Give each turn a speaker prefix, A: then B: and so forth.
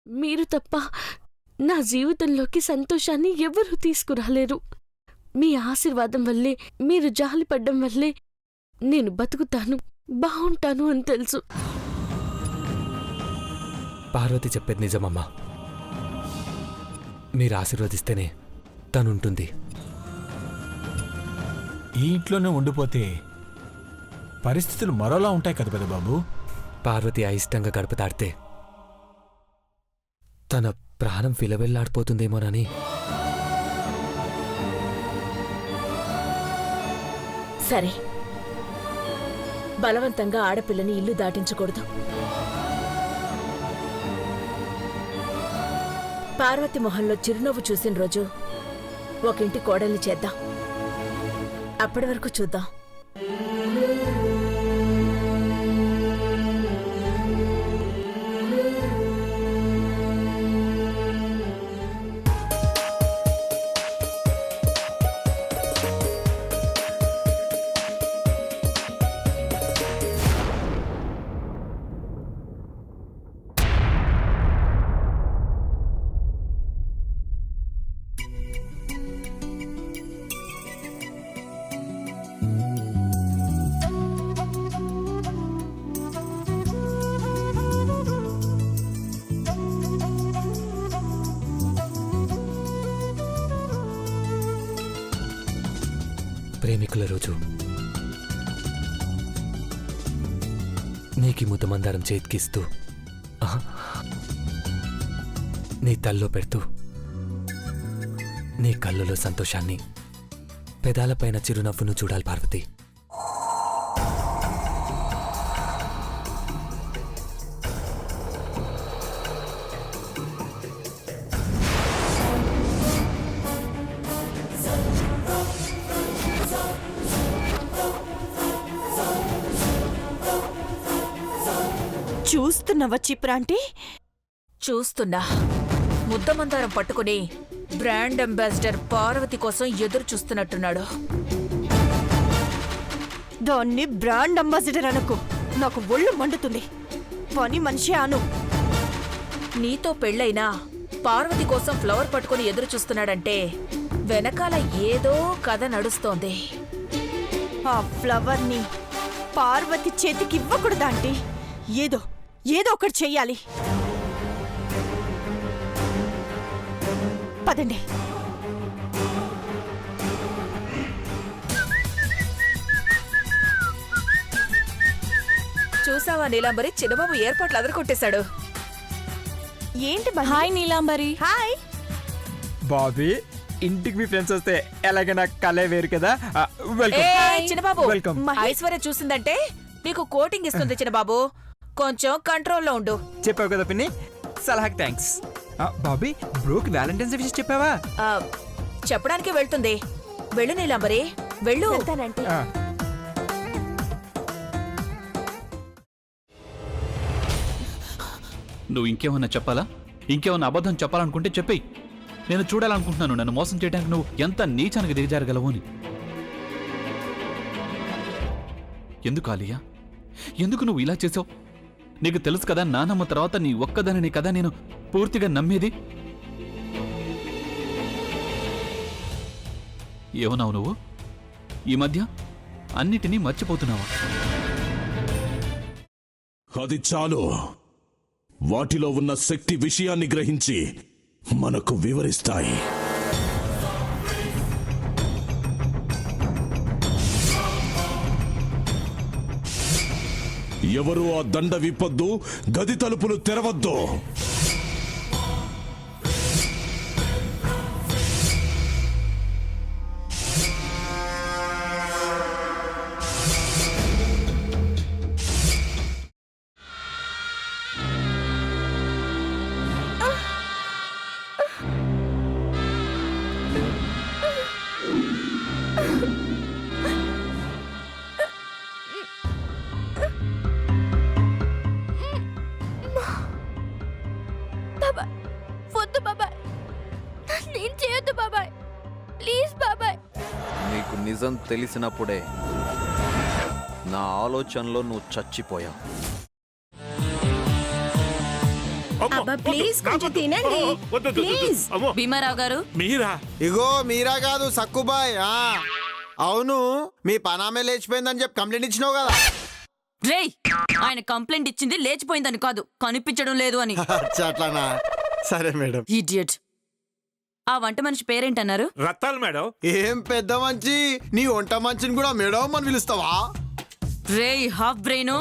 A: మీరు తప్ప నా జీవితంలోకి సంతోషాన్ని ఎవరూ తీసుకురాలేరు. మీ ఆశీర్వాదం వల్లే, మీరు జాలిపడ్డం వల్లే నేను బతుకుతాను, బావుంటాను అని తెలుసు.
B: పార్వతి చెప్పేది నిజమమ్మా. మీరు ఆశీర్వదిస్తేనే తనుంటుంది.
C: ఈ ఇంట్లోనే ఉండిపోతే పరిస్థితులు మరోలా ఉంటాయి కదా పెద్దబాబు.
B: పార్వతి అయిష్టంగా గడప దాటితే తన ప్రాణం విలవెల్లాడిపోతుందేమోనని.
D: సరే, బలవంతంగా ఆడపిల్లని ఇల్లు దాటించకూడదు. పార్వతి మొహంలో చిరునవ్వు చూసిన రోజు ఒక ఇంటి కోడల్ని చేద్దాం. అప్పటి వరకు చూద్దాం.
B: ప్రేమికుల రోజు నీకి ముద్దమందారం చేతికిస్తూ నీ తల్లో పెడుతూ నీ కళ్ళలో సంతోషాన్ని, పెదాలపైన చిరునవ్వును చూడాలి పార్వతి.
E: చూస్తున్నావా చిప్రాంటి?
D: చూస్తున్నా. ముద్దమందారం పట్టుకుని బ్రాండ్ అంబాసిడర్ పార్వతి కోసం ఎదురు చూస్తున్నట్టున్నాడు.
E: దాన్ని బ్రాండ్ అంబాసిడర్ అనకు, నాకు ఒళ్ళు మండుతుంది. పని మనిషి అను.
D: నీతో పెళ్ళైనా పార్వతి కోసం ఫ్లవర్ పట్టుకుని ఎదురు చూస్తున్నాడంటే వెనకాల ఏదో కథ నడుస్తోంది.
E: ఆ ఫ్లవర్ని పార్వతి చేతికి ఇవ్వకూడదా ఆంటీ? ఏదో ఒకటి చెయ్యాలి. పదండి.
D: చూసావా నీలాంబరి, చిన్నబాబు ఏర్పాట్లు అదరకొట్టేశాడు.
E: ఏంటి?
F: హాయ్ నీలాంబరి.
E: హాయ్
C: బాబీ, ఇంటికి మీ ఫ్రెండ్స్ వస్తే ఎలాగైనా కలే వేరు కదా.
D: చిన్నబాబు,
C: వెల్కమ్.
D: ఐశ్వర్య చూసిందంటే నీకు కోటింగ్ ఇస్తుంది. చిన్నబాబు, కొంచెం కంట్రోల్లో ఉండు.
G: చెప్పావు కదా పిన్ని, సలహాకి థ్యాంక్స్. బాబీ, బ్రోకి వ్యాలంటైన్స్ డే విషయం చెప్పావా?
D: చెప్పడానికి వెళ్తుంది. వెళ్ళు నీలాంబరి, వెళ్ళు.
E: వెళ్తానంటీ.
H: నువ్వు ఇంకేమన్నా చెప్పాలా? ఇంకేమన్నా అబద్ధం చెప్పాలనుకుంటే చెప్పేయి. నేను చూడాలనుకుంటున్నాను నన్ను మోసం చేయడానికి నువ్వు ఎంత నీచానికి దిగజారగలవు అని. ఎందుకు ఆలియా, ఎందుకు నువ్వు ఇలా చేసావు? నీకు తెలుసు కదా నానమ్మ తర్వాత నీ ఒక్కదానిని కదా నేను పూర్తిగా నమ్మేది. ఏమన్నావు నువ్వు? ఈ మధ్య అన్నిటినీ మర్చిపోతున్నావా?
I: అది చాలు. వాటిలో ఉన్న శక్తి విషయాన్ని గ్రహించి మనకు వివరిస్తాయి. ఎవరు ఆ దండ విప్పొద్దు, గది తలుపులు తెరవద్దు.
J: నీకు నిజం తెలిసినప్పుడే నా ఆలోచనలో నువ్వు చచ్చిపోయావు.
F: అబ్బా ప్లీజ్ కొంచెం తినండి ప్లీజ్.
K: భీమారావు గారు
I: మీరా?
L: ఇగో మీరా కాదు సక్కుబాయ్. అవును, మీ పనామే లేచిపోయిందని చెప్పి కంప్లైంట్ ఇచ్చినావు కదా.
K: రేయ్, ఆయన కంప్లైంట్ ఇచ్చింది లేచిపోయిందని కాదు, కనిపించడం లేదు అని.
L: అట్లానా? సరే మేడం.
K: ఇడియట్. ఆ వంట మనిషి పేరేంటన్నారు?
I: రత్తాలు మేడం.
L: ఏం పెద్ద మంచి, నీ వంట మంచిని కూడా మేడం అని పిలుస్తావా?
K: రేయ్ హాఫ్ బ్రెయిన్,